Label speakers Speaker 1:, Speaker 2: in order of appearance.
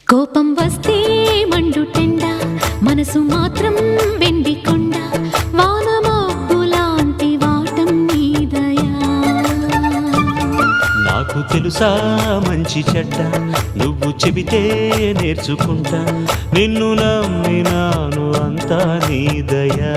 Speaker 1: కోపం వస్తే మండుటెండ, మనసు మాత్రం వెండి కొండ, వానమబ్బు లాంటి వాటం నీ దయా.
Speaker 2: నాకు తెలుసా మంచి చెడ్డ, నువ్వు చెబితే నేర్చుకుంటా, నిన్ను నమ్మినాను అంతా నీ దయా.